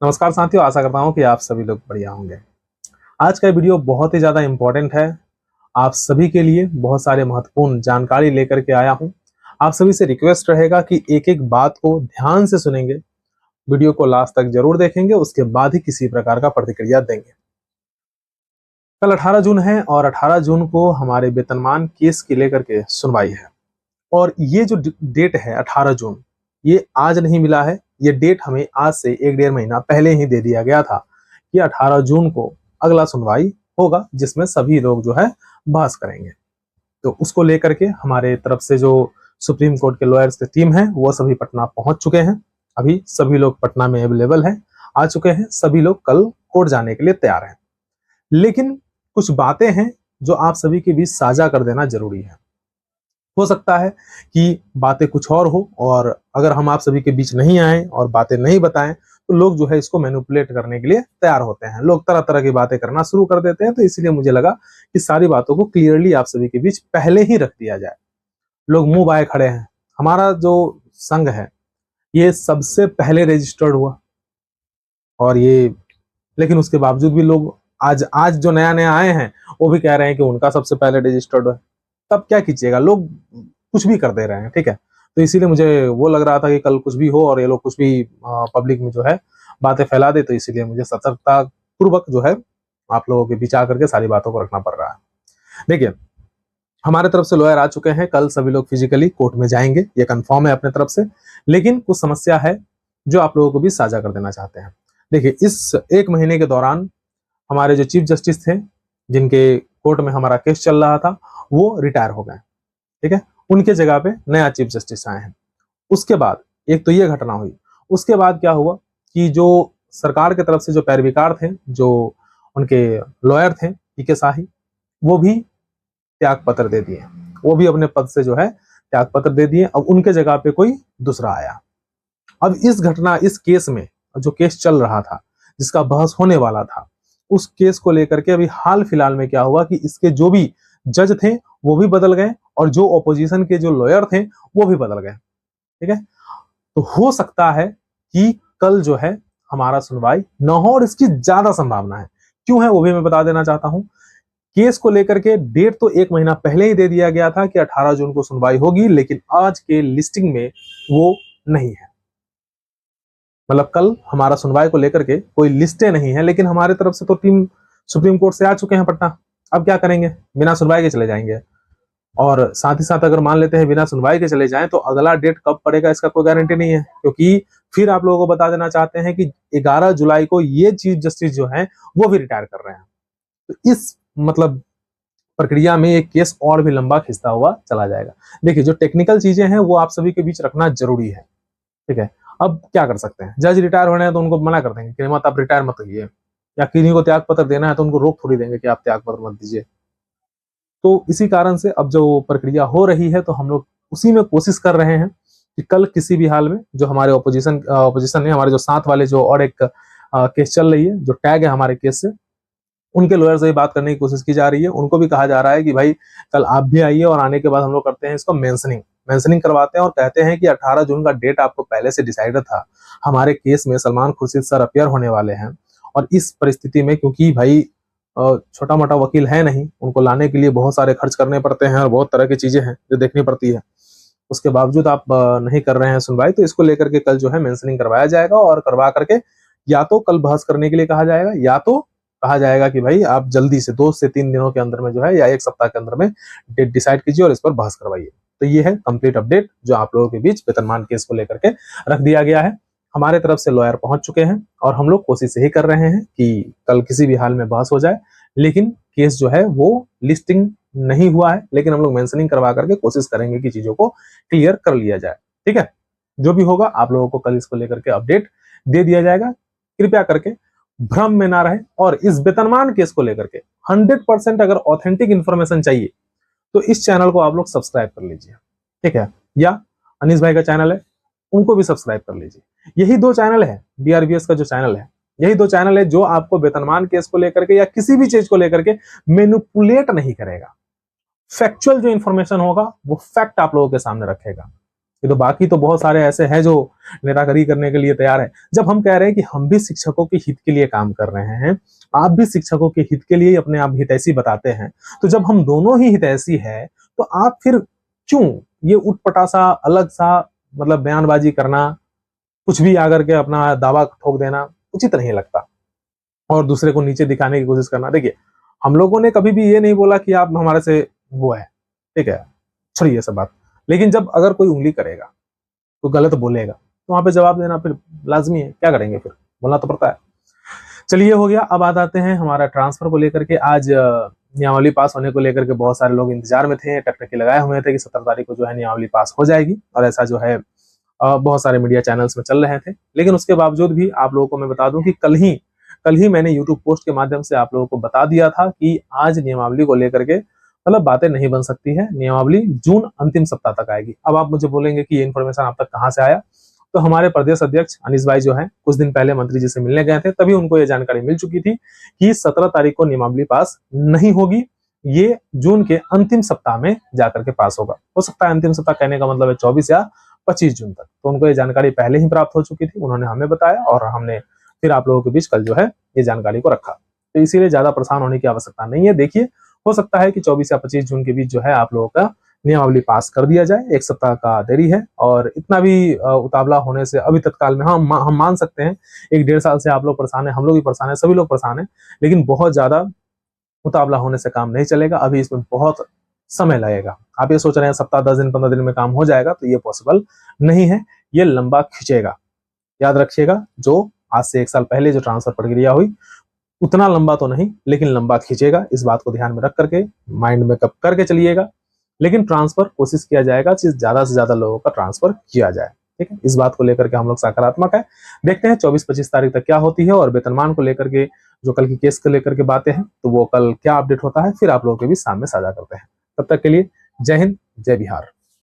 नमस्कार साथियों, आशा करता हूं कि आप सभी लोग बढ़िया होंगे। आज का वीडियो बहुत ही ज़्यादा इम्पोर्टेंट है। आप सभी के लिए बहुत सारे महत्वपूर्ण जानकारी लेकर के आया हूं। आप सभी से रिक्वेस्ट रहेगा कि एक-एक बात को ध्यान से सुनेंगे, वीडियो को लास्ट तक जरूर देखेंगे, उसके बाद ही किसी प्रकार का प्रतिक्रिया देंगे। कल 18 जून है और 18 जून को हमारे वेतनमान केस की लेकर के सुनवाई है। और ये जो डेट है 18 जून, ये आज नहीं मिला है। ये डेट हमें आज से 1 डेढ़ महीना पहले ही दे दिया गया था कि 18 जून को अगला सुनवाई होगा, जिसमें सभी लोग जो है बहस करेंगे। तो उसको लेकर के हमारे तरफ से जो सुप्रीम कोर्ट के लॉयर्स की टीम है वो सभी पटना पहुंच चुके हैं। अभी सभी लोग पटना में अवेलेबल हैं, आ चुके हैं। सभी लोग कल कोर्ट जाने के लिए तैयार हैं। लेकिन कुछ बातें हैं जो आप सभी के बीच साझा कर देना जरूरी है। हो सकता है कि बातें कुछ और हो, और अगर हम आप सभी के बीच नहीं आए और बातें नहीं बताएं तो लोग जो है इसको मैनिपुलेट करने के लिए तैयार होते हैं। लोग तरह तरह की बातें करना शुरू कर देते हैं। तो इसलिए मुझे लगा कि सारी बातों को क्लियरली आप सभी के बीच पहले ही रख दिया जाए। लोग मुंह बाए खड़े हैं। हमारा जो संघ है ये सबसे पहले रजिस्टर्ड हुआ, और ये लेकिन उसके बावजूद भी लोग आज आज जो नया नया आए हैं वो भी कह रहे हैं कि उनका सबसे पहले रजिस्टर्ड है। तब क्या कीजिएगा, लोग कुछ भी कर दे रहे हैं। ठीक है, तो इसीलिए मुझे वो लग रहा था कि कल कुछ भी हो और ये लोग कुछ भी पब्लिक में जो है बातें फैला दे। तो इसीलिए मुझे सतर्कता पूर्वक जो है आप लोगों के बीच आकर के सारी बातों को रखना पड़ रहा है। देखिए, हमारे तरफ से लॉयर आ चुके हैं। कल सभी लोग फिजिकली कोर्ट में जाएंगे, ये कंफर्म है अपने तरफ से। लेकिन कुछ समस्या है जो आप लोगों को भी साझा कर देना चाहते हैं। देखिए, इस 1 महीने के दौरान हमारे जो चीफ जस्टिस थे, जिनके कोर्ट में हमारा केस चल रहा था, वो रिटायर हो गए। ठीक है, उनके जगह पे नया चीफ जस्टिस आए हैं। उसके बाद एक तो ये घटना हुई। उसके बाद क्या हुआ कि जो सरकार की तरफ से जो पैरविकार थे, जो उनके लॉयर थे पीके शाही, वो भी त्याग पत्र दे दिए। वो भी अपने पद से जो है त्याग पत्र दे दिए। अब उनके जगह पे कोई दूसरा आया। अब इस केस में, जो केस चल रहा था, जिसका बहस होने वाला था, उस केस को लेकर के अभी हाल फिलहाल में क्या हुआ कि इसके जो भी जज थे वो भी बदल गए, और जो ऑपोजिशन के जो लॉयर थे वो भी बदल गए। ठीक है, तो हो सकता है कि कल जो है हमारा सुनवाई न हो, और इसकी ज्यादा संभावना है। क्यों है वो भी मैं बता देना चाहता हूं। केस को लेकर के डेट तो 1 महीना पहले ही दे दिया गया था कि 18 जून को सुनवाई होगी, लेकिन आज के लिस्टिंग में वो नहीं है। मतलब कल हमारा सुनवाई को लेकर के कोई लिस्टें नहीं है, लेकिन हमारे तरफ से तो टीम सुप्रीम कोर्ट से आ चुके हैं पटना। अब क्या करेंगे, बिना सुनवाई के चले जाएंगे। और साथ ही साथ अगर मान लेते हैं बिना सुनवाई के चले जाएं तो अगला डेट कब पड़ेगा इसका कोई गारंटी नहीं है। क्योंकि फिर आप लोगों को बता देना चाहते हैं कि 11 जुलाई को ये चीफ जस्टिस जो है वो भी रिटायर कर रहे हैं। तो इस मतलब प्रक्रिया में एक केस और भी लंबा खिंचता हुआ चला जाएगा। देखिए, जो टेक्निकल चीजें हैं वो आप सभी के बीच रखना जरूरी है। ठीक है, अब क्या कर सकते हैं, जज रिटायर होने हैं तो उनको मना कर देंगे कि मत आप रिटायर मत होइए, या किन्हीं को त्याग पत्र देना है तो उनको रोक थोड़ी देंगे कि आप त्याग पत्र मत दीजिए। तो इसी कारण से अब जो प्रक्रिया हो रही है तो हम लोग उसी में कोशिश कर रहे हैं कि कल किसी भी हाल में जो हमारे ऑपोजिशन ने, हमारे जो साथ वाले जो और एक केस चल रही है, जो टैग है हमारे केस से, उनके लॉयर से बात करने की कोशिश की जा रही है। उनको भी कहा जा रहा है कि भाई कल आप भी आइए, और आने के बाद हम लोग करते हैं इसको मेंशनिंग करवाते हैं, और कहते हैं कि 18 जून का डेट आपको पहले से डिसाइडेड था। हमारे केस में सलमान खुर्शीद सर अपियर होने वाले हैं, और इस परिस्थिति में क्योंकि भाई छोटा मोटा वकील है नहीं, उनको लाने के लिए बहुत सारे खर्च करने पड़ते हैं और बहुत तरह की चीजें हैं जो देखनी पड़ती है। उसके बावजूद आप नहीं कर रहे हैं सुनवाई, तो इसको लेकर के कल जो है मेंशनिंग करवाया जाएगा, और करवा करके या तो कल बहस करने के लिए कहा जाएगा, या तो कहा जाएगा कि भाई आप जल्दी से 2 से 3 दिनों के अंदर में जो है, या 1 सप्ताह के अंदर में डेट डिसाइड कीजिए और इस पर बहस करवाइए। तो ये है कंप्लीट अपडेट जो आप लोगों के बीच वेतनमान केस को लेकर के रख दिया गया है। हमारे तरफ से लॉयर पहुंच चुके हैं, और हम लोग कोशिश यही कर रहे हैं कि कल किसी भी हाल में बहस हो जाए। लेकिन केस जो है वो लिस्टिंग नहीं हुआ है, लेकिन हम लोग मेंशनिंग करवा करके कोशिश करेंगे कि चीजों को क्लियर कर लिया जाए। ठीक है, जो भी होगा आप लोगों को कल इसको लेकर के अपडेट दे दिया जाएगा। कृपया करके भ्रम में ना रहे, और इस वेतनमान केस को लेकर के 100% अगर ऑथेंटिक इंफॉर्मेशन चाहिए तो इस चैनल को आप लोग सब्सक्राइब कर लीजिए। ठीक है, या अनीस भाई का चैनल है, उनको भी सब्सक्राइब कर लीजिए। यही 2 चैनल है, बीआरबीएस का जो चैनल है, यही 2 चैनल है जो आपको वेतनमान केस को लेकर के या किसी भी चीज को लेकर के मैनिपुलेट नहीं करेगा। फैक्चुअल जो इंफॉर्मेशन होगा वो फैक्ट आप लोगों के सामने रखेगा। ये तो बाकी तो बहुत सारे ऐसे हैं जो नेतागिरी करने के लिए तैयार है। जब हम कह रहे हैं कि हम भी शिक्षकों के हित के लिए काम कर रहे हैं, आप भी शिक्षकों के हित के लिए अपने आप हितैषी बताते हैं, तो जब हम दोनों ही हितैषी है तो आप फिर क्यों ये उटपटासा अलग सा मतलब बयानबाजी करना, कुछ भी आकर के अपना दावा ठोक देना उचित नहीं लगता और दूसरे को नीचे दिखाने की कोशिश करना। देखिए, हम लोगों ने कभी भी ये नहीं बोला कि आप हमारे से वो है, ठीक है, छोड़िए सब बात। लेकिन जब अगर कोई उंगली करेगा तो गलत बोलेगा तो वहां पे जवाब देना फिर लाजमी है, क्या करेंगे, फिर बोलना तो पड़ता है। चलिए, हो गया। अब बात आते हैं हमारा ट्रांसफर को लेकर के। आज नियमावली पास होने को लेकर के बहुत सारे लोग इंतजार में थे, टकटकी लगाए हुए थे कि 17 तारीख को जो है नियमावली पास हो जाएगी, और ऐसा जो है बहुत सारे मीडिया चैनल्स में चल रहे थे। लेकिन उसके बावजूद भी आप लोगों को मैं बता दूं कि कल ही मैंने यूट्यूब पोस्ट के माध्यम से आप लोगों को बता दिया था कि आज नियमावली को लेकर के मतलब बातें नहीं बन सकती है, नियमावली जून अंतिम सप्ताह तक आएगी। अब आप मुझे बोलेंगे कि ये इन्फॉर्मेशन आप तक कहां से आया, तो हमारे प्रदेश अध्यक्ष अनीश भाई जो है कुछ दिन पहले मंत्री जी से मिलने गए थे, तभी उनको ये जानकारी मिल चुकी थी कि 17 तारीख को नियमावली पास नहीं होगी, ये जून के अंतिम सप्ताह में जाकर के पास होगा। हो सकता है अंतिम सप्ताह कहने का मतलब है 24 या 25 जून तक। तो उनको ये जानकारी पहले ही प्राप्त हो चुकी थी, उन्होंने हमें बताया और हमने फिर आप लोगों के बीच कल जो है ये जानकारी को रखा। तो इसीलिए ज्यादा परेशान होने की आवश्यकता नहीं है। देखिए, हो सकता है कि 24 या 25 जून के बीच जो है आप लोगों का नियमावली पास कर दिया जाए। एक सप्ताह का देरी है और इतना भी उतावला होने से अभी तत्काल में हम मान सकते हैं 1-1.5 साल से आप लोग परेशान है, हम लोग भी परेशान है, सभी लोग परेशान है, लेकिन बहुत ज्यादा उतावला होने से काम नहीं चलेगा। अभी इसमें बहुत समय लगेगा। आप ये सोच रहे हैं सप्ताह 10 दिन 15 दिन में काम हो जाएगा, तो ये पॉसिबल नहीं है, ये लंबा खींचेगा। याद रखिएगा, जो आज से 1 साल पहले जो ट्रांसफर प्रक्रिया हुई उतना लंबा तो नहीं, लेकिन लंबा खींचेगा। इस बात को ध्यान में रख करके माइंड में कब करके चलिएगा। लेकिन ट्रांसफर कोशिश किया जाएगा कि ज्यादा से ज्यादा लोगों का ट्रांसफर किया जाए, ठीक है। इस बात को लेकर के हम लोग सकारात्मक है। देखते हैं 24-25 तारीख तक क्या होती है, और वेतनमान को लेकर के जो कल की केस को लेकर के बातें हैं, तो वो कल क्या अपडेट होता है फिर आप लोगों के भी सामने साझा करते हैं। तब तक के लिए जय हिंद, जय बिहार।